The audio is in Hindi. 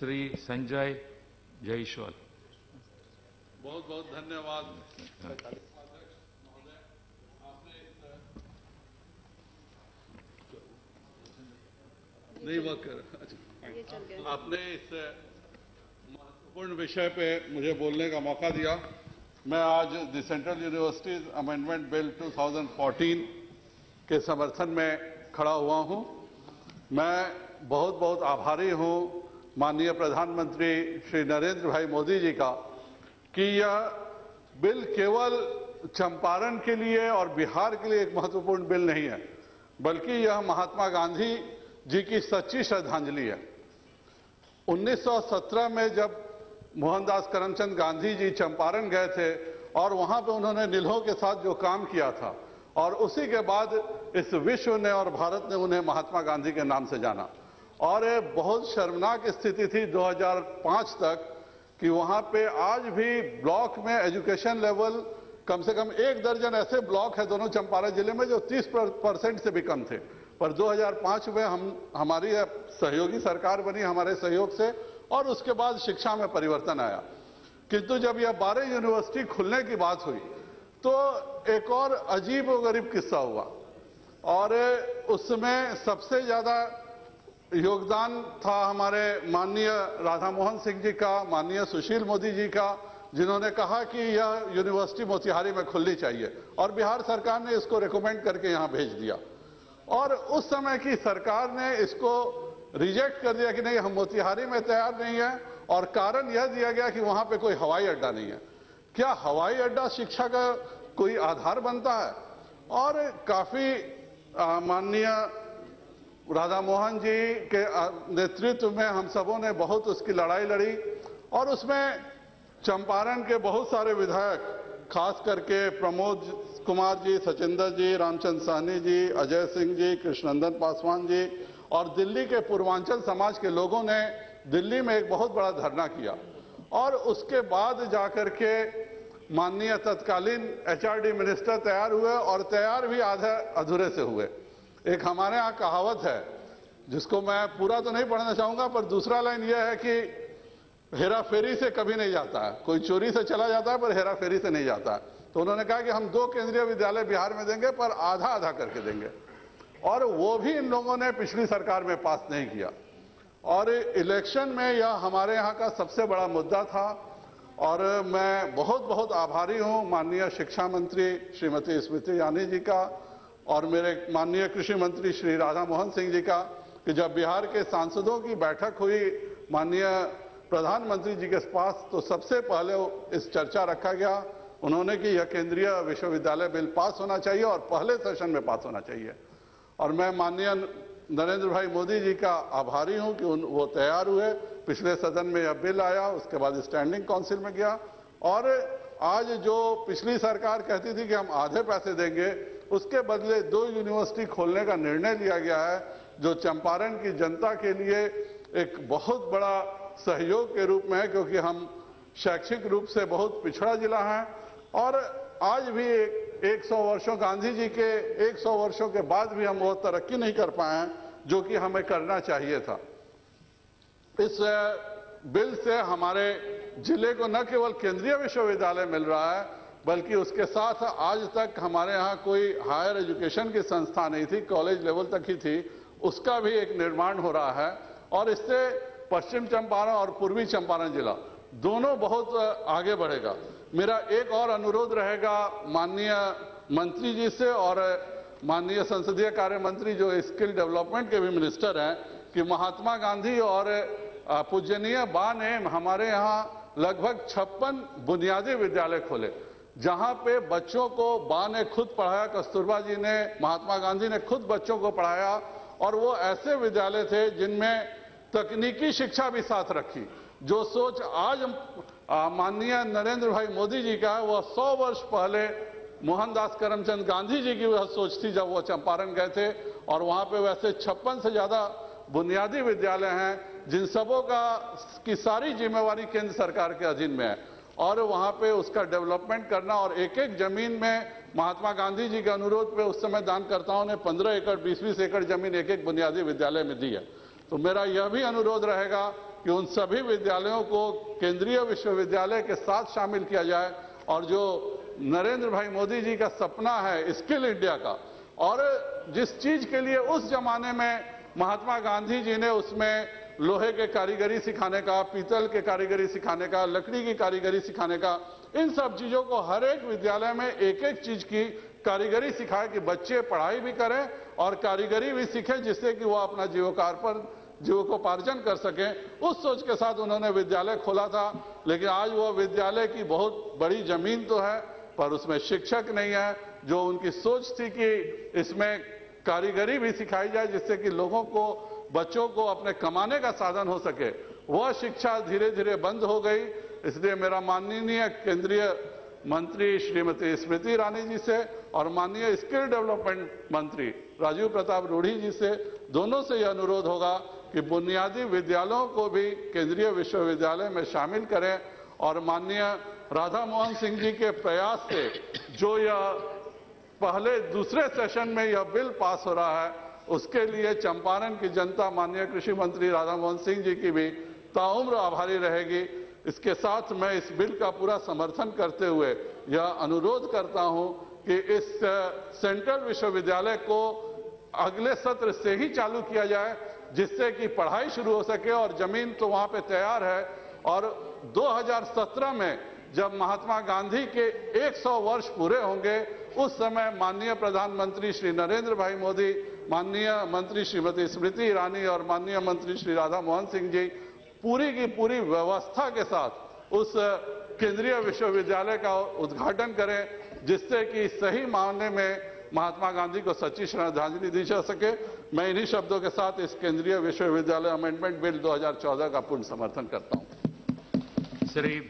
श्री संजय जयस्वाल। बहुत बहुत धन्यवाद। नहीं वर्क कर आपने इस महत्वपूर्ण विषय पे मुझे बोलने का मौका दिया। मैं आज the central universities amendment bill 2014 के समर्थन में खड़ा हुआ हूं। मैं बहुत बहुत आभारी हूं माननीय प्रधानमंत्री श्री नरेंद्र भाई मोदी जी का कि यह बिल केवल चंपारण के लिए और बिहार के लिए एक महत्वपूर्ण बिल नहीं है, बल्कि यह महात्मा गांधी जी की सच्ची श्रद्धांजलि है। 1917 में जब मोहनदास करमचंद गांधी जी चंपारण गए थे और वहां पे उन्होंने नीलों के साथ जो काम किया था, और उसी के बाद इस विश्व ने और भारत ने उन्हें महात्मा गांधी के नाम से जाना। और ये बहुत शर्मनाक स्थिति थी 2005 तक कि वहां पे आज भी ब्लॉक में एजुकेशन लेवल कम से कम 1 दर्जन ऐसे ब्लॉक है दोनों चंपारण जिले में जो 30% से भी कम थे। पर 2005 में हमारी सहयोगी सरकार बनी हमारे सहयोग से, और उसके बाद शिक्षा में परिवर्तन आया। किंतु जब यह 12 यूनिवर्सिटी खुलने की बात हुई तो एक और अजीब व गरीब किस्सा हुआ, और उसमें सबसे ज्यादा योगदान था हमारे माननीय राधा मोहन सिंह जी का, माननीय सुशील मोदी जी का, जिन्होंने कहा कि यह यूनिवर्सिटी मोतिहारी में खुलनी चाहिए, और बिहार सरकार ने इसको रिकमेंड करके यहां भेज दिया। और उस समय की सरकार ने इसको रिजेक्ट कर दिया कि नहीं, हम मोतिहारी में तैयार नहीं है, और कारण यह दिया गया कि वहां पे कोई हवाई अड्डा नहीं है। क्या हवाई अड्डा शिक्षा का कोई आधार बनता है? और काफी माननीय राधा मोहन जी के नेतृत्व में हम सबों ने बहुत उसकी लड़ाई लड़ी, और उसमें चंपारण के बहुत सारे विधायक, खास करके प्रमोद कुमार जी, सचिंदर जी, रामचंद्र साहनी जी, अजय सिंह जी, कृष्णनंदन पासवान जी, और दिल्ली के पूर्वांचल समाज के लोगों ने दिल्ली में एक बहुत बड़ा धरना किया। और उसके बाद जाकर के माननीय तत्कालीन एचआरडी मिनिस्टर तैयार हुए, और तैयार भी आधे अधूरे से हुए। एक हमारे यहाँ कहावत है जिसको मैं पूरा तो नहीं पढ़ना चाहूंगा, पर दूसरा लाइन यह है कि हेरा फेरी से कभी नहीं जाता है, कोई चोरी से चला जाता है पर हेरा फेरी से नहीं जाता है। तो उन्होंने कहा कि हम 2 केंद्रीय विद्यालय बिहार में देंगे, पर आधा आधा करके देंगे, और वो भी इन लोगों ने पिछली सरकार में पास नहीं किया। और इलेक्शन में यह हमारे यहाँ का सबसे बड़ा मुद्दा था, और मैं बहुत बहुत आभारी हूँ माननीय शिक्षा मंत्री श्रीमती स्मृति ईरानी जी का, और मेरे माननीय कृषि मंत्री श्री राधा मोहन सिंह जी का, कि जब बिहार के सांसदों की बैठक हुई माननीय प्रधानमंत्री जी के पास, तो सबसे पहले इस चर्चा रखा गया उन्होंने कि यह केंद्रीय विश्वविद्यालय बिल पास होना चाहिए और पहले सेशन में पास होना चाहिए। और मैं माननीय नरेंद्र भाई मोदी जी का आभारी हूं कि वो तैयार हुए, पिछले सदन में यह बिल आया, उसके बाद स्टैंडिंग काउंसिल में गया, और आज जो पिछली सरकार कहती थी कि हम आधे पैसे देंगे, उसके बदले 2 यूनिवर्सिटी खोलने का निर्णय लिया गया है, जो चंपारण की जनता के लिए एक बहुत बड़ा सहयोग के रूप में है, क्योंकि हम शैक्षिक रूप से बहुत पिछड़ा जिला है, और आज भी 100 वर्षों गांधी जी के 100 वर्षों के बाद भी हम वो तरक्की नहीं कर पाए हैं जो कि हमें करना चाहिए था। इस बिल से हमारे जिले को न केवल केंद्रीय विश्वविद्यालय मिल रहा है, बल्कि उसके साथ आज तक हमारे यहाँ कोई हायर एजुकेशन की संस्था नहीं थी, कॉलेज लेवल तक ही थी, उसका भी एक निर्माण हो रहा है। और इससे पश्चिम चंपारण और पूर्वी चंपारण जिला दोनों बहुत आगे बढ़ेगा। मेरा एक और अनुरोध रहेगा माननीय मंत्री जी से और माननीय संसदीय कार्य मंत्री जो स्किल डेवलपमेंट के भी मिनिस्टर हैं, कि महात्मा गांधी और पूजनीय बा ने हमारे यहाँ लगभग 56 बुनियादी विद्यालय खोले, जहां पे बच्चों को बा ने खुद पढ़ाया, कस्तूरबा जी ने, महात्मा गांधी ने खुद बच्चों को पढ़ाया, और वो ऐसे विद्यालय थे जिनमें तकनीकी शिक्षा भी साथ रखी। जो सोच आज माननीय नरेंद्र भाई मोदी जी का है, वह 100 वर्ष पहले मोहनदास करमचंद गांधी जी की वह सोच थी जब वो चंपारण गए थे। और वहां पे वैसे 56 से ज्यादा बुनियादी विद्यालय हैं, जिन सबों की सारी जिम्मेवारी केंद्र सरकार के अधीन में है, और वहां पे उसका डेवलपमेंट करना। और एक एक जमीन में महात्मा गांधी जी के अनुरोध पे उस समय दानकर्ताओं ने 15 एकड़ 20-20 एकड़ जमीन एक एक बुनियादी विद्यालय में दी है। तो मेरा यह भी अनुरोध रहेगा कि उन सभी विद्यालयों को केंद्रीय विश्वविद्यालय के साथ शामिल किया जाए और जो नरेंद्र भाई मोदी जी का सपना है स्किल इंडिया का, और जिस चीज के लिए उस जमाने में महात्मा गांधी जी ने उसमें लोहे के कारीगरी सिखाने का, पीतल के कारीगरी सिखाने का, लकड़ी की कारीगरी सिखाने का, इन सब चीजों को हर एक विद्यालय में एक एक चीज की कारीगरी सिखाए कि बच्चे पढ़ाई भी करें और कारीगरी भी सीखें, जिससे कि वो अपना जीविकोपार्जन कर सकें। उस सोच के साथ उन्होंने विद्यालय खोला था। लेकिन आज वो विद्यालय की बहुत बड़ी जमीन तो है, पर उसमें शिक्षक नहीं है। जो उनकी सोच थी कि इसमें कारीगरी भी सिखाई जाए जिससे कि लोगों को, बच्चों को अपने कमाने का साधन हो सके, वह शिक्षा धीरे धीरे बंद हो गई। इसलिए मेरा माननीय केंद्रीय मंत्री श्रीमती स्मृति ईरानी जी से और माननीय स्किल डेवलपमेंट मंत्री राजीव प्रताप रूढ़ी जी से, दोनों से यह अनुरोध होगा कि बुनियादी विद्यालयों को भी केंद्रीय विश्वविद्यालय में शामिल करें। और माननीय राधा मोहन सिंह जी के प्रयास से जो यह दूसरे सेशन में यह बिल पास हो रहा है, उसके लिए चंपारण की जनता माननीय कृषि मंत्री राधा मोहन सिंह जी की भी ताउम्र आभारी रहेगी। इसके साथ मैं इस बिल का पूरा समर्थन करते हुए यह अनुरोध करता हूं कि इस सेंट्रल विश्वविद्यालय को अगले सत्र से ही चालू किया जाए, जिससे कि पढ़ाई शुरू हो सके। और जमीन तो वहां पे तैयार है, और 2017 में जब महात्मा गांधी के 100 वर्ष पूरे होंगे, उस समय माननीय प्रधानमंत्री श्री नरेंद्र भाई मोदी, माननीय मंत्री श्रीमती स्मृति ईरानी और माननीय मंत्री श्री राधा मोहन सिंह जी पूरी की पूरी व्यवस्था के साथ उस केंद्रीय विश्वविद्यालय का उद्घाटन करें, जिससे कि सही मायने में महात्मा गांधी को सच्ची श्रद्धांजलि दी जा सके। मैं इन्हीं शब्दों के साथ इस केंद्रीय विश्वविद्यालय अमेंडमेंट बिल 2014 का पूर्ण समर्थन करता हूं। श्री